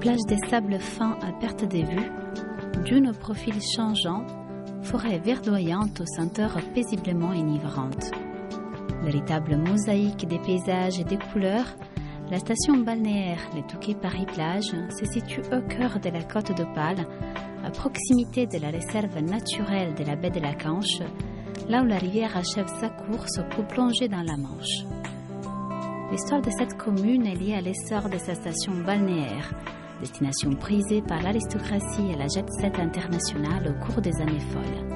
Plage des sables fins à perte de vue, dunes au profil changeant, forêts verdoyantes aux senteurs paisiblement enivrantes. Véritable mosaïque des paysages et des couleurs, la station balnéaire Les Touquets Paris-Plage se situe au cœur de la côte d'Opale, à proximité de la réserve naturelle de la baie de la Canche, là où la rivière achève sa course pour plonger dans la Manche. L'histoire de cette commune est liée à l'essor de sa station balnéaire, destination prisée par l'aristocratie et la jet-set internationale au cours des années folles.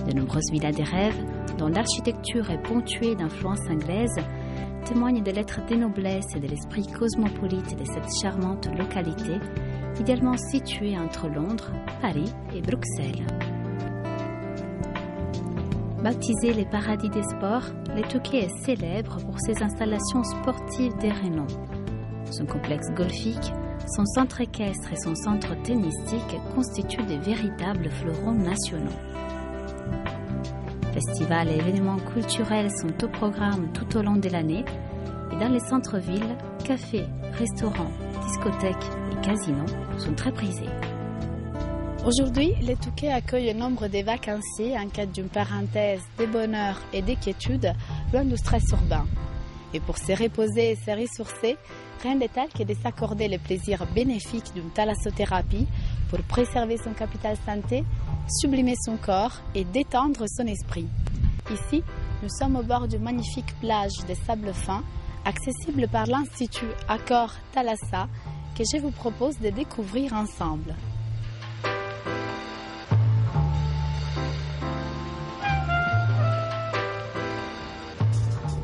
De nombreuses villas des rêves, dont l'architecture est ponctuée d'influences anglaises, témoignent de l'être des noblesses et de l'esprit cosmopolite de cette charmante localité, idéalement située entre Londres, Paris et Bruxelles. Baptisé les paradis des sports, Les Touquets est célèbre pour ses installations sportives de renom. Son complexe golfique, son centre équestre et son centre tennistique constituent de véritables fleurons nationaux. Festivals et événements culturels sont au programme tout au long de l'année et dans les centres-villes, cafés, restaurants, discothèques et casinos sont très prisés. Aujourd'hui, Les Touquets accueille un nombre de vacanciers en quête d'une parenthèse de bonheur et d'inquiétude loin du stress urbain. Et pour se reposer et se ressourcer, rien de tel que de s'accorder le plaisir bénéfique d'une thalassothérapie pour préserver son capital santé, sublimer son corps et détendre son esprit. Ici, nous sommes au bord d'une magnifique plage de sable fin, accessible par l'Institut Accor Thalassa, que je vous propose de découvrir ensemble.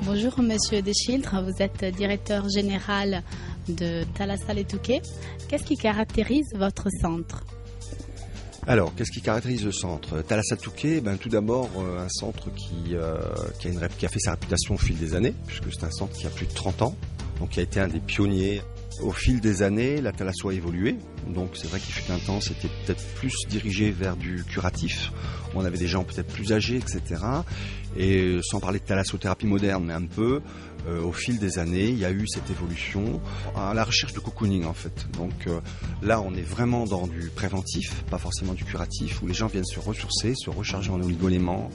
Bonjour Monsieur Deschiltres, vous êtes directeur général de Thalassa Les Touquets. Qu'est-ce qui caractérise votre centre ? Alors, qu'est-ce qui caractérise le centre ? Thalassa Touquet, tout d'abord un centre qui a fait sa réputation au fil des années, puisque c'est un centre qui a plus de 30 ans, donc qui a été un des pionniers. Au fil des années, la thalasso a évolué, donc c'est vrai qu'il fut un temps, c'était peut-être plus dirigé vers du curatif, où on avait des gens peut-être plus âgés, etc. Et sans parler de thalassothérapie moderne, mais un peu, au fil des années, il y a eu cette évolution à la recherche de cocooning en fait. Donc là, on est vraiment dans du préventif, pas forcément du curatif, où les gens viennent se ressourcer, se recharger en oligoéléments,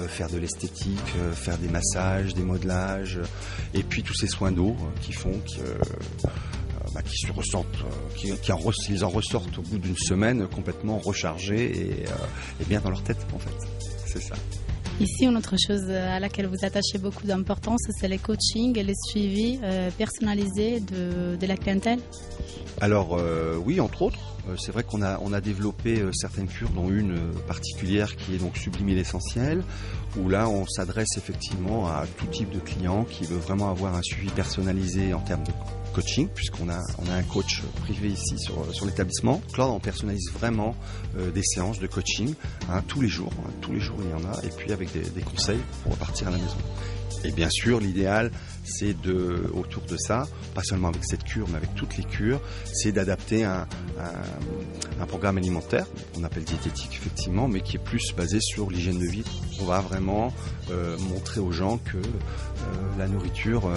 faire de l'esthétique, faire des massages, des modelages, et puis tous ces soins d'eau qui font qu'ils se ressentent, qu'ils en ressortent au bout d'une semaine complètement rechargés et bien dans leur tête en fait. C'est ça. Ici, une autre chose à laquelle vous attachez beaucoup d'importance, c'est les coachings et les suivis personnalisés de la clientèle. Alors oui, entre autres. C'est vrai qu'on a développé certaines cures, dont une particulière qui est donc Sublimer l'essentiel, où là on s'adresse effectivement à tout type de client qui veut vraiment avoir un suivi personnalisé en termes de coaching, puisqu'on a un coach privé ici sur l'établissement. Donc là on personnalise vraiment des séances de coaching tous les jours il y en a, et puis avec des conseils pour repartir à la maison. Et bien sûr, l'idéal, c'est autour de ça, pas seulement avec cette cure, mais avec toutes les cures, c'est d'adapter un programme alimentaire, qu'on appelle diététique effectivement, mais qui est plus basé sur l'hygiène de vie. On va vraiment montrer aux gens que la nourriture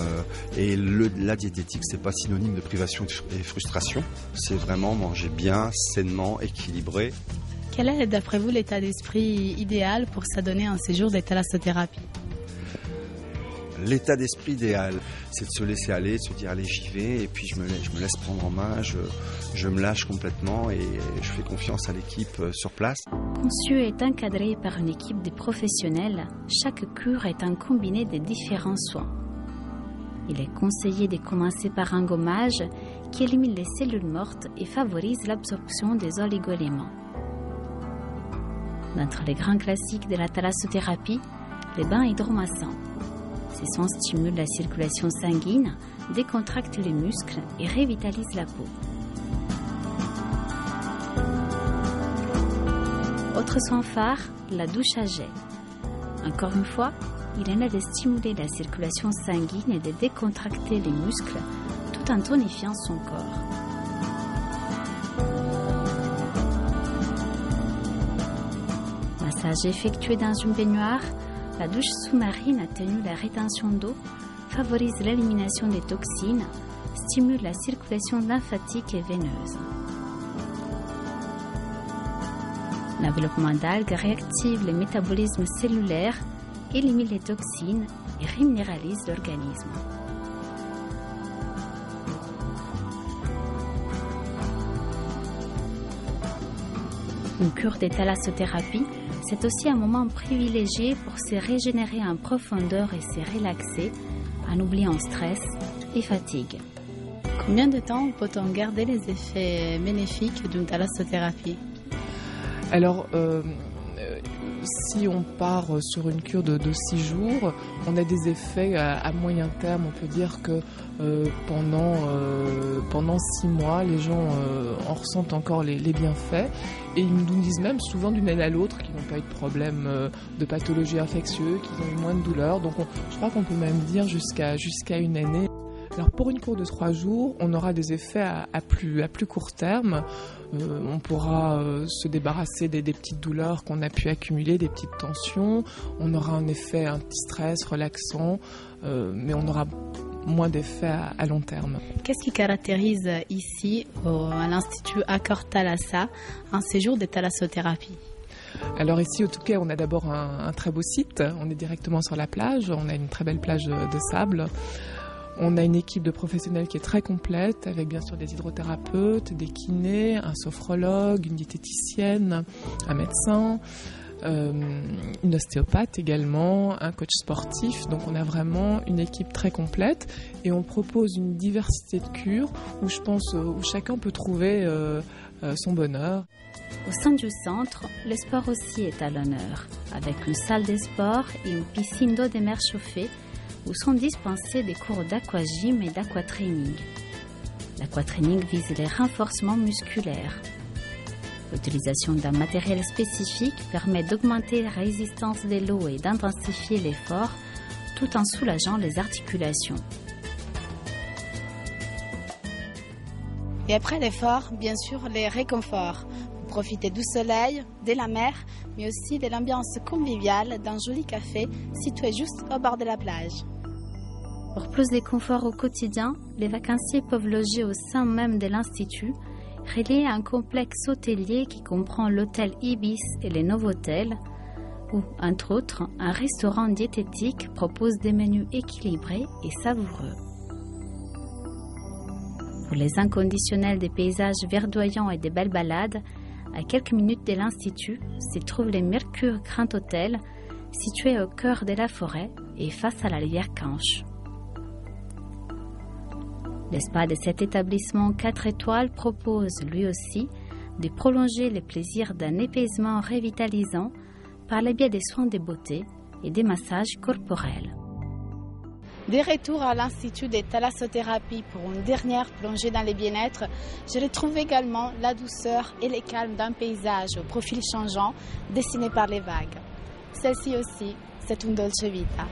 et la diététique, c'est pas synonyme de privation et frustration. C'est vraiment manger bien, sainement, équilibré. Quel est, d'après vous, l'état d'esprit idéal pour s'adonner à un séjour de thalassothérapie ? L'état d'esprit idéal, c'est de se laisser aller, de se dire allez j'y vais, et puis je me laisse prendre en main, je me lâche complètement et je fais confiance à l'équipe sur place. Conçu et encadré par une équipe de professionnels, chaque cure est un combiné de différents soins. Il est conseillé de commencer par un gommage qui élimine les cellules mortes et favorise l'absorption des oligoéléments. D'entre les grands classiques de la thalassothérapie, les bains hydromassants. Ces soins stimulent la circulation sanguine, décontractent les muscles et revitalisent la peau. Autre soin phare, la douche à jet. Encore une fois, il en est de stimuler la circulation sanguine et de décontracter les muscles tout en tonifiant son corps. Massage effectué dans une baignoire, la douche sous-marine atténue la rétention d'eau, favorise l'élimination des toxines, stimule la circulation lymphatique et veineuse. L'enveloppement d'algues réactive le métabolisme cellulaire, élimine les toxines et reminéralise l'organisme. Une cure de thalassothérapie, c'est aussi un moment privilégié pour se régénérer en profondeur et se relaxer en oubliant stress et fatigue. Combien de temps peut-on garder les effets bénéfiques d'une thalassothérapie? Alors, si on part sur une cure de 6 jours, on a des effets à moyen terme. On peut dire que pendant 6 mois, les gens en ressentent encore les bienfaits. Et ils nous disent même souvent d'une année à l'autre qu'ils n'ont pas eu de problème de pathologie infectieuse, qu'ils ont eu moins de douleurs. Donc je crois qu'on peut même dire jusqu'à une année. Alors pour une cour de 3 jours, on aura des effets à plus court terme. On pourra se débarrasser des petites douleurs qu'on a pu accumuler, des petites tensions. On aura un effet anti-stress, relaxant, mais on aura moins d'effets à long terme. Qu'est-ce qui caractérise ici, à l'Institut Accor Thalassa, un séjour de thalassothérapie? Alors ici au Touquet, on a d'abord un très beau site. On est directement sur la plage. On a une très belle plage de sable. On a une équipe de professionnels qui est très complète, avec bien sûr des hydrothérapeutes, des kinés, un sophrologue, une diététicienne, un médecin, une ostéopathe également, un coach sportif. Donc on a vraiment une équipe très complète et on propose une diversité de cures où je pense où chacun peut trouver son bonheur. Au sein du centre, le sport aussi est à l'honneur, avec une salle de sport et une piscine d'eau de mer chauffée où sont dispensés des cours d'aquagym et d'aquatraining. L'aquatraining vise les renforcements musculaires. L'utilisation d'un matériel spécifique permet d'augmenter la résistance de l'eau et d'intensifier l'effort tout en soulageant les articulations. Et après l'effort, bien sûr, les réconforts. Vous profitez du soleil, de la mer, mais aussi de l'ambiance conviviale d'un joli café situé juste au bord de la plage. Pour plus de confort au quotidien, les vacanciers peuvent loger au sein même de l'Institut, relié à un complexe hôtelier qui comprend l'hôtel Ibis et les Novotel, où, entre autres, un restaurant diététique propose des menus équilibrés et savoureux. Pour les inconditionnels des paysages verdoyants et des belles balades, à quelques minutes de l'Institut se trouve le Mercure Grand Hôtel, situé au cœur de la forêt et face à la rivière Canche. Le spa de cet établissement 4 étoiles propose, lui aussi, de prolonger le plaisir d'un épaisement revitalisant par le biais des soins de beauté et des massages corporels. Des retours à l'Institut de thalassothérapie pour une dernière plongée dans les bien-être, je retrouve également la douceur et le calme d'un paysage au profil changeant dessiné par les vagues. Celle-ci aussi, c'est une dolce vita.